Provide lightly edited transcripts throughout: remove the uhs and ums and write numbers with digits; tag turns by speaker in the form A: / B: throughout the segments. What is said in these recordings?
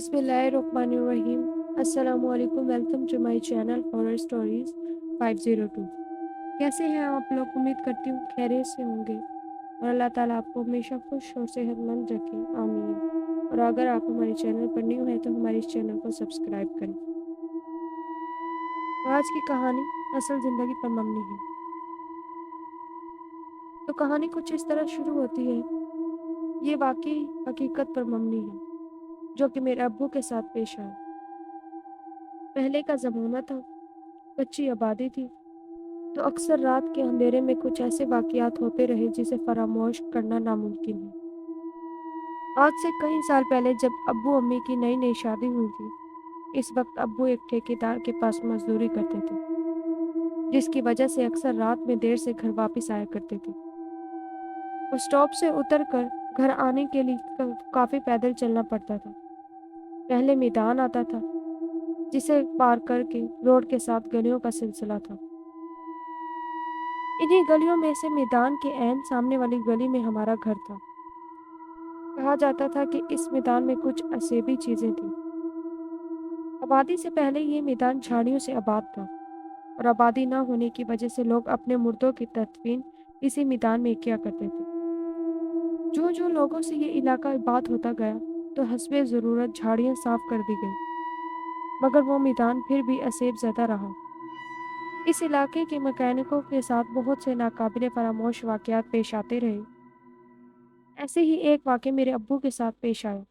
A: बिस्मिल्लाहिर्रहमानिर्रहीम। अस्सलामु अलैकुम। Welcome to my channel horror stories 502। कैसे हैं आप लोग? उम्मीद करती हूँ खैरियत से होंगे और अल्लाह ताला आपको हमेशा खुश और सेहतमंद रखे, आमीन। और अगर आप हमारे चैनल पर न्यू हैं तो हमारे इस चैनल को सब्सक्राइब करें। तो आज की कहानी असल ज़िंदगी पर मबनी है। तो कहानी कुछ इस तरह शुरू होती है। ये वाकई हकीकत पर मबनी है जो कि मेरे अब्बू के साथ पेश आया। पहले का ज़माना था, कच्ची आबादी थी, तो अक्सर रात के अंधेरे में कुछ ऐसे वाक़यात होते रहे जिसे फरामोश करना नामुमकिन है। आज से कई साल पहले जब अब्बू अम्मी की नई नई शादी हुई थी, इस वक्त अब्बू एक ठेकेदार के पास मजदूरी करते थे, जिसकी वजह से अक्सर रात में देर से घर वापस आया करते थे। और स्टॉप से उतर कर घर आने के लिए काफ़ी पैदल चलना पड़ता था। पहले मैदान आता था, जिसे पार करके रोड के साथ गलियों का सिलसिला था। इन्हीं गलियों में से मैदान के ऐन सामने वाली गली में हमारा घर था। कहा जाता था कि इस मैदान में कुछ असेबी चीजें थीं। आबादी से पहले ये मैदान झाड़ियों से आबाद था और आबादी न होने की वजह से लोग अपने मुर्दों की तदफीन इसी मैदान में किया करते थे। जो जो लोगों से ये इलाका आबाद होता गया तो हस्बे ज़रूरत झाड़ियाँ साफ कर दी गई, मगर वो मैदान फिर भी असेब ज़दा रहा। इस इलाके के मैकेनिकों के साथ बहुत से नाकाबिले फरामोश वाक़यात पेश आते रहे। ऐसे ही एक वाक़या मेरे अब्बू के साथ पेश आया।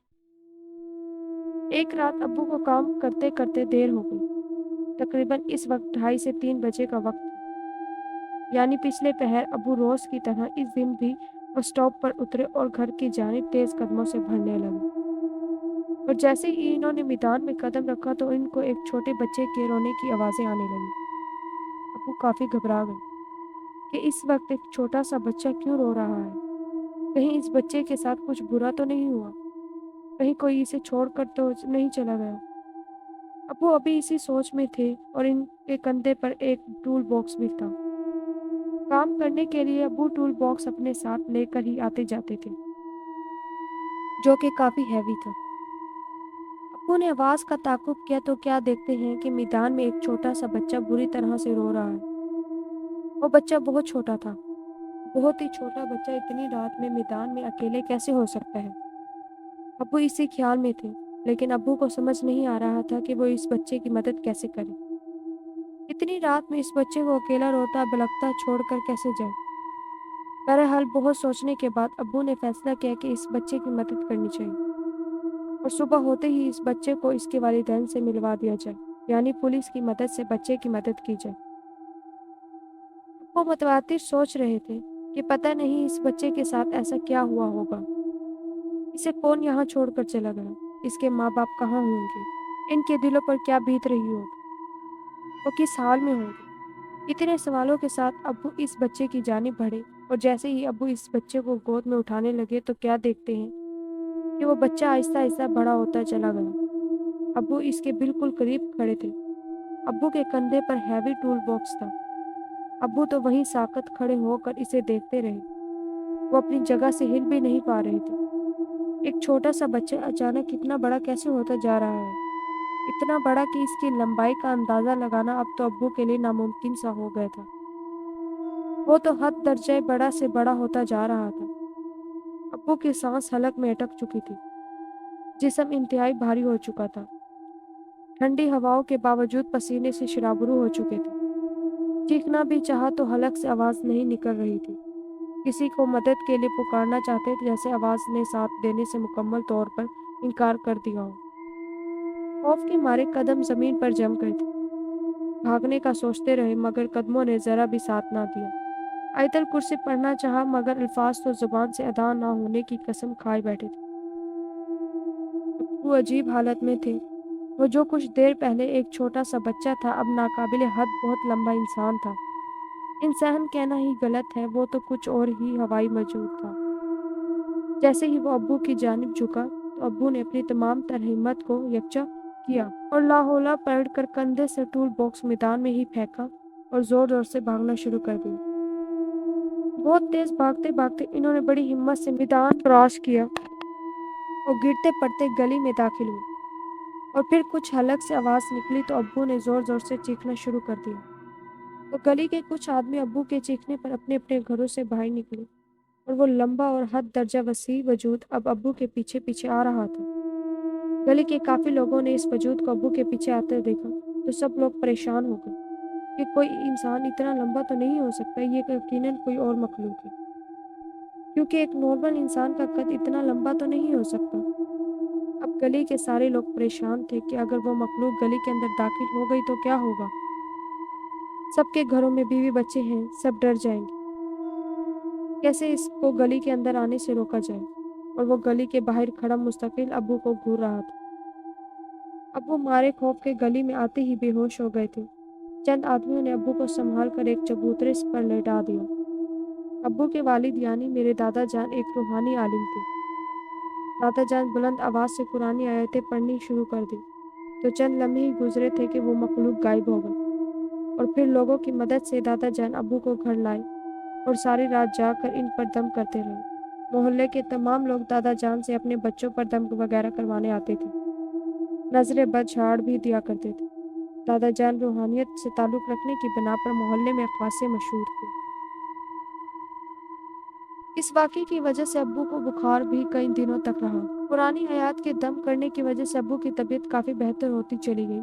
A: एक रात अब्बू को काम करते करते देर हो गई। तकरीबन इस वक्त 2:30 से 3 बजे का वक्त था। यानी पिछले पहर अब्बू रोज़ की तरह इस दिन भी बस स्टॉप पर उतरे और घर की जानिब तेज़ कदमों से बढ़ने लगे। और जैसे ही इन्होंने मैदान में कदम रखा तो इनको एक छोटे बच्चे के रोने की आवाज़ें आने लगीं। अब्बू काफ़ी घबरा गए कि इस वक्त एक छोटा सा बच्चा क्यों रो रहा है। कहीं इस बच्चे के साथ कुछ बुरा तो नहीं हुआ, कहीं कोई इसे छोड़कर तो नहीं चला गया। अब वो अभी इसी सोच में थे और इनके कंधे पर एक टूल बॉक्स भी था। काम करने के लिए अब्बू टूल बॉक्स अपने साथ लेकर ही आते जाते थे, जो कि काफ़ी हैवी था। अब्बू ने आवाज़ का ताक़ुब किया तो क्या देखते हैं कि मैदान में एक छोटा सा बच्चा बुरी तरह से रो रहा है। वो बच्चा बहुत छोटा था, बहुत ही छोटा बच्चा इतनी रात में मैदान में अकेले कैसे हो सकता है। अब्बू इसी ख्याल में थे, लेकिन अब्बू को समझ नहीं आ रहा था कि वो इस बच्चे की मदद कैसे करें। इतनी रात में इस बच्चे को अकेला रोता बिलखता छोड़कर कैसे जाए। बहरहाल बहुत सोचने के बाद अब्बू ने फैसला किया कि इस बच्चे की मदद करनी चाहिए और सुबह होते ही इस बच्चे को इसके वालिदैन से मिलवा दिया जाए, यानी पुलिस की मदद से बच्चे की मदद की जाए। अब्बू मुतवातिर सोच रहे थे कि पता नहीं इस बच्चे के साथ ऐसा क्या हुआ होगा, इसे कौन यहाँ छोड़कर चला गया, इसके माँ बाप कहाँ होंगे, इनके दिलों पर क्या बीत रही होगी, वो किस हाल में होंगे। इतने सवालों के साथ अब्बू इस बच्चे की जानिब बढ़े और जैसे ही अब्बू इस बच्चे को गोद में उठाने लगे तो क्या देखते हैं कि वो बच्चा आहिस्ता आहिस्ता बड़ा होता चला गया। अब्बू इसके बिल्कुल करीब खड़े थे। अब्बू के कंधे पर हैवी टूल बॉक्स था। अब्बू तो वहीं साकत खड़े होकर इसे देखते रहे। वो अपनी जगह से हिल भी नहीं पा रहे थे। एक छोटा सा बच्चा अचानक इतना बड़ा कैसे होता जा रहा है, इतना बड़ा कि इसकी लंबाई का अंदाज़ा लगाना अब तो अब्बू के लिए नामुमकिन सा हो गया था। वो तो हद दर्जे बड़ा से बड़ा होता जा रहा था। अब्बू की सांस हलक में अटक चुकी थी, जिस्म इंतहाई भारी हो चुका था। ठंडी हवाओं के बावजूद पसीने से शराबुरू हो चुके थे। चीखना भी चाहा तो हलक से आवाज़ नहीं निकल रही थी। किसी को मदद के लिए पुकारना चाहते थे, जैसे आवाज़ ने साथ देने से मुकम्मल तौर पर इनकार कर दिया हो। खौफ के मारे कदम ज़मीन पर जम गए थे। भागने का सोचते रहे मगर कदमों ने ज़रा भी साथ ना दिया। आयतल कुर्सी पढ़ना चाहा मगर अल्फाज तो ज़ुबान से अदा ना होने की कसम खाए बैठे थे। वो अजीब हालत में थे। वो जो कुछ देर पहले एक छोटा सा बच्चा था अब नाकाबिले हद बहुत लंबा इंसान था। इंसान कहना ही गलत है, वो तो कुछ और ही हवाई मौजूद था। जैसे ही वो अब्बू की जानिब झुका तो अब्बू ने अपनी तमाम तर हिम्मत को यकजा किया और लाहौला पलटकर कंधे से टूल बॉक्स मैदान में ही फेंका और जोर जोर से भागना शुरू कर दिया। बहुत तेज भागते भागते इन्होंने बड़ी हिम्मत से मैदान क्रॉस किया और गिरते पड़ते गली में दाखिल हुए। और फिर कुछ हलक से आवाज़ निकली तो अब्बू ने ज़ोर ज़ोर से चीखना शुरू कर दिया। तो गली के कुछ आदमी अब्बू के चीखने पर अपने अपने घरों से बाहर निकले और वो लंबा और हद दर्जा वसी वजूद अब अब्बू के पीछे पीछे आ रहा था। गली के काफ़ी लोगों ने इस वजूद को अब्बू के पीछे आते देखा तो सब लोग परेशान हो गए कि कोई इंसान इतना लंबा तो नहीं हो सकता, ये यकीनन कोई और मखलूक है, क्योंकि एक नॉर्मल इंसान का कद इतना लंबा तो नहीं हो सकता। अब गली के सारे लोग परेशान थे कि अगर वो मखलूक गली के अंदर दाखिल हो गई तो क्या होगा। सबके घरों में बीवी बच्चे हैं, सब डर जाएंगे। कैसे इसको गली के अंदर आने से रोका जाए। और वो गली के बाहर खड़ा मुस्तकिल अब्बू को घूर रहा था। अब्बू मारे खौफ के गली में आते ही बेहोश हो गए थे। चंद आदमियों ने अब्बू को संभाल कर एक चबूतरे पर लेटा दिया। अब्बू के वालिद यानी मेरे दादा जान एक रूहानी आलिम थे। दादा जान बुलंद आवाज़ से कुरानी आयतें पढ़नी शुरू कर दी तो चंद लम्हे ही गुजरे थे कि वो मखलूक गायब हो गए। और फिर लोगों की मदद से दादा जान अब्बू को घर लाए और सारी रात जाकर इन पर दम करते रहे। मोहल्ले के तमाम लोग दादा जान से अपने बच्चों पर दम वगैरह करवाने आते थे। नजरें बद झाड़ भी दिया करते थे। दादा जान रूहानियत से ताल्लुक़ रखने की बिना पर मोहल्ले में खासे मशहूर थे। इस वाक़े की वजह से अब्बू को बुखार भी कई दिनों तक रहा। पुरानी हयात के दम करने की वजह से अब्बू की तबीयत काफ़ी बेहतर होती चली गई।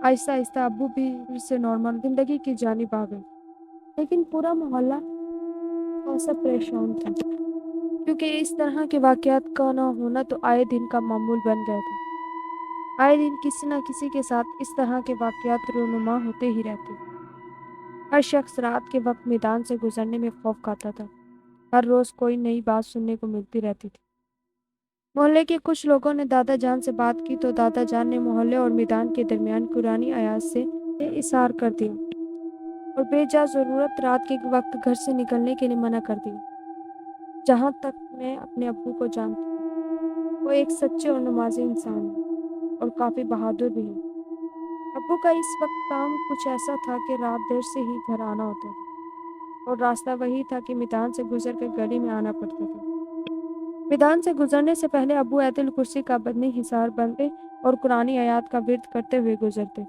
A: आहिस्ता आहिस्ता अब्बू भी फिर से नॉर्मल ज़िंदगी की जानिब आ गए। लेकिन पूरा मोहल्ला खासा परेशान था, क्योंकि इस तरह के वाक़यात का ना होना तो आए दिन का मामूल बन गया था। आए दिन किसी न किसी के साथ इस तरह के वाक़यात रूनुमा होते ही रहते। हर शख्स रात के वक्त मैदान से गुजरने में खौफ खाता था। हर रोज़ कोई नई बात सुनने को मिलती रहती थी। मोहल्ले के कुछ लोगों ने दादा जान से बात की तो दादा जान ने मोहल्ले और मैदान के दरमियान कुरानी आयात से इशार कर दिया और बेजा ज़रूरत रात के वक्त घर से निकलने के लिए मना कर दिया। जहाँ तक मैं अपने अब्बू को जानती हूँ, वो एक सच्चे और नमाज़ी इंसान हैं और काफ़ी बहादुर भी हैं। अब्बू का इस वक्त काम कुछ ऐसा था कि रात देर से ही घर आना होता था और रास्ता वही था कि मैदान से गुजर कर गली में आना पड़ता था। मैदान से गुजरने से पहले अब्बू आयतुल कुर्सी का बदनी हिसार बनते और कुरानी आयात का विर्द करते हुए गुजरते।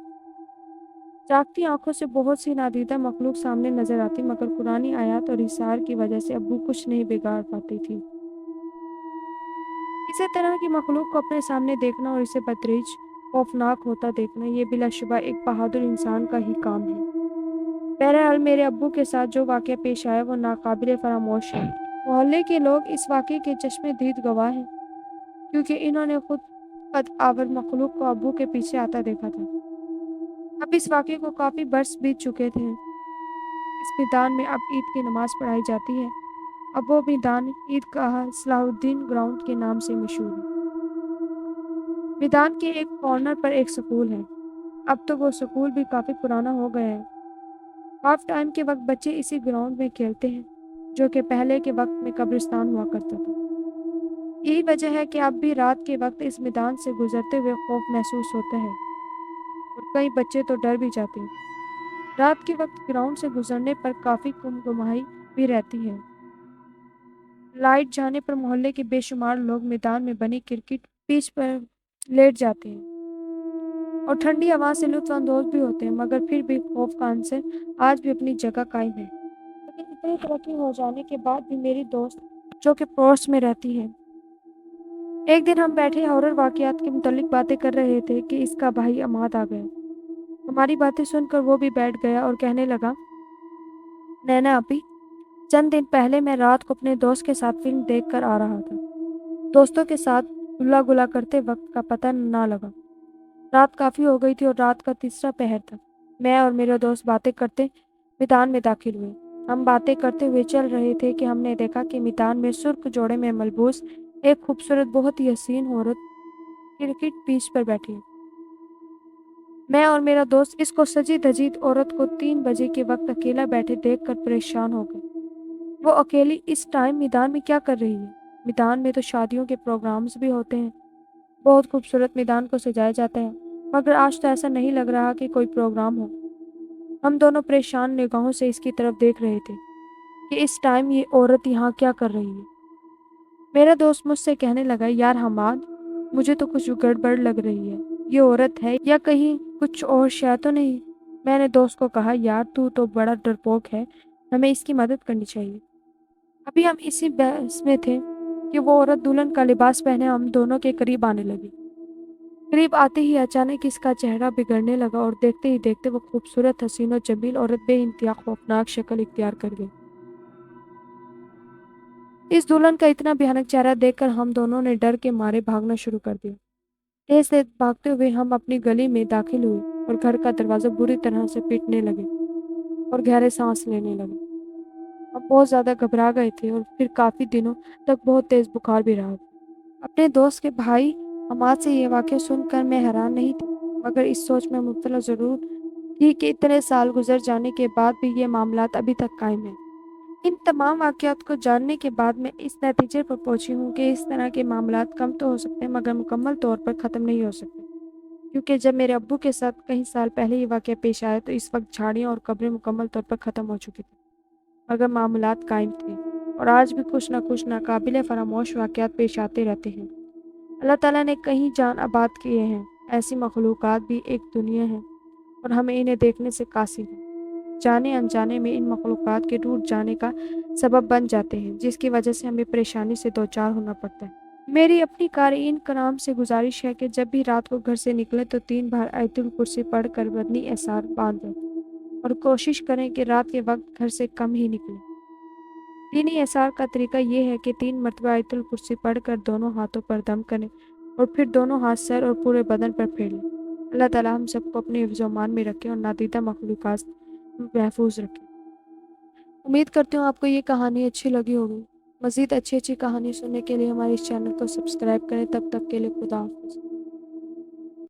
A: जागती आंखों से बहुत सी नादीदा मखलूक सामने नजर आती, मगर कुरानी आयात और हिसार की वजह से अब्बू कुछ नहीं बिगाड़ पाती थी। इसी तरह की मखलूक को अपने सामने देखना और इसे बदतरीज खौफनाक होता देखना, ये बिलाशुबा एक बहादुर इंसान का ही काम है। बहरहाल मेरे अब्बू के साथ जो वाक़या पेश आया वो नाकाबिले फरामोश है। मोहल्ले के लोग इस वाक़े के चश्मे दीद गवाह हैं, क्योंकि इन्होंने खुद कद आवर मखलूक को अब्बू के पीछे आता देखा था। अब इस वाक़े को काफ़ी बरस बीत चुके थे। इस मैदान में अब ईद की नमाज़ पढ़ाई जाती है। अब वो मैदान ईदगाह सलाहुद्दीन ग्राउंड के नाम से मशहूर है। मैदान के एक कॉर्नर पर एक स्कूल है। अब तो वो स्कूल भी काफ़ी पुराना हो गया है। हाफ टाइम के वक्त बच्चे इसी ग्राउंड में खेलते हैं, जो कि पहले के वक्त में कब्रिस्तान हुआ करता था। यही वजह है कि अब भी रात के वक्त इस मैदान से गुजरते हुए खौफ महसूस होता है और कई बच्चे तो डर भी जाते हैं। रात के वक्त ग्राउंड से गुजरने पर काफ़ी गुमगुमाही भी रहती है। लाइट जाने पर मोहल्ले के बेशुमार लोग मैदान में बनी क्रिकेट पिच पर लेट जाते हैं और ठंडी हवा से लुत्फ अंदोज भी होते हैं, मगर फिर भी खौफ का अंसर आज भी अपनी जगह कायम है। लेकिन इतनी तरक्की हो जाने के बाद भी मेरी दोस्त, जो कि पड़ोस में रहती है, एक दिन हम बैठे हॉरर वाक़यात के मुतालिक बातें कर रहे थे कि इसका भाई अमाद आ गया। हमारी बातें सुनकर वो भी बैठ गया और कहने लगा, नैना अभी चंद दिन पहले मैं रात को अपने दोस्त के साथ फिल्म देख कर आ रहा था। दोस्तों के साथ गुल्ला गुला करते वक्त का पता ना लगा। रात काफ़ी हो गई थी और रात का तीसरा पहर था। मैं और मेरे दोस्त बातें करते मैदान में दाखिल हुए। हम बातें करते हुए चल रहे थे कि हमने देखा कि मैदान में सुर्ख जोड़े में मलबूस एक खूबसूरत बहुत ही हसीन औरत क्रिकेट पिच पर बैठी है। मैं और मेरा दोस्त इसको सजी धजी औरत को 3 बजे के वक्त अकेला बैठे देखकर परेशान हो गए। वो अकेली इस टाइम मैदान में क्या कर रही है? मैदान में तो शादियों के प्रोग्राम्स भी होते हैं। बहुत खूबसूरत मैदान को सजाया जाता है, मगर आज तो ऐसा नहीं लग रहा कि कोई प्रोग्राम हो। हम दोनों परेशान निगाहों से इसकी तरफ देख रहे थे कि इस टाइम ये औरत यहाँ क्या कर रही है। मेरा दोस्त मुझसे कहने लगा, यार हमाद, मुझे तो कुछ गड़बड़ लग रही है। یہ عورت ہے یا کہیں کچھ اور شے تو نہیں؟ میں نے دوست کو کہا، یار تو بڑا ڈرپوک ہے، ہمیں اس کی مدد کرنی چاہیے۔ ابھی ہم اسی بحث میں تھے کہ وہ عورت دلہن کا لباس پہنے ہم دونوں کے قریب آنے لگی۔ قریب آتے ہی اچانک اس کا چہرہ بگڑنے لگا اور دیکھتے ہی دیکھتے وہ خوبصورت، حسین و جمیل عورت بے انتہا خوفناک شکل اختیار کر گئی۔ اس دلہن کا اتنا بھیانک چہرہ دیکھ کر ہم دونوں نے ڈر کے مارے بھاگنا شروع کر دیا۔ تیز تیز بھاگتے ہوئے ہم اپنی گلی میں داخل ہوئے اور گھر کا دروازہ بری طرح سے پیٹنے لگے اور گہرے سانس لینے لگے۔ ہم بہت زیادہ گھبرا گئے تھے اور پھر کافی دنوں تک بہت تیز بخار بھی رہا۔ اپنے دوست کے بھائی حماد سے یہ واقعہ سن کر میں حیران نہیں تھی، مگر اس سوچ میں مبتلا ضرور تھی کہ اتنے سال گزر جانے کے بعد بھی یہ معاملات ابھی تک قائم ہیں۔ ان تمام واقعات کو جاننے کے بعد میں اس نتیجے پر پہنچی ہوں کہ اس طرح کے معاملات کم تو ہو سکتے ہیں مگر مکمل طور پر ختم نہیں ہو سکتے، کیونکہ جب میرے ابو کے ساتھ کئی سال پہلے یہ واقعہ پیش آیا تو اس وقت جھاڑیاں اور قبریں مکمل طور پر ختم ہو چکی تھیں، مگر معاملات قائم تھے اور آج بھی کچھ نہ کچھ ناقابل فراموش واقعات پیش آتے رہتے ہیں۔ اللہ تعالیٰ نے کہیں جان آباد کیے ہیں، ایسی مخلوقات بھی ایک دنیا ہے اور ہمیں انہیں دیکھنے سے قاصر ہیں۔ جانے انجانے میں ان مخلوقات کے ٹوٹ جانے کا سبب بن جاتے ہیں، جس کی وجہ سے ہمیں پریشانی سے دوچار ہونا پڑتا ہے۔ میری اپنی قارئین کرام سے گزارش ہے کہ جب بھی رات کو گھر سے نکلیں تو 3 بار آیت الکرسی پڑھ کر بدنی احسار باندھ دیں اور کوشش کریں کہ رات کے وقت گھر سے کم ہی نکلیں۔ دینی احسار کا طریقہ یہ ہے کہ 3 مرتبہ آیت الکرسی پڑھ کر دونوں ہاتھوں پر دم کریں اور پھر دونوں ہاتھ سر اور پورے بدن پر پھیر لیں۔ اللہ تعالیٰ ہم سب کو اپنے حفظ و امان میں رکھے اور نادیدہ مخلوقات محفوظ رکھے۔ امید کرتی ہوں آپ کو یہ کہانی اچھی لگی ہوگی۔ مزید اچھی کہانی سننے کے لیے ہمارے اس چینل کو سبسکرائب کریں۔ تب تک کے لیے خدا حافظ۔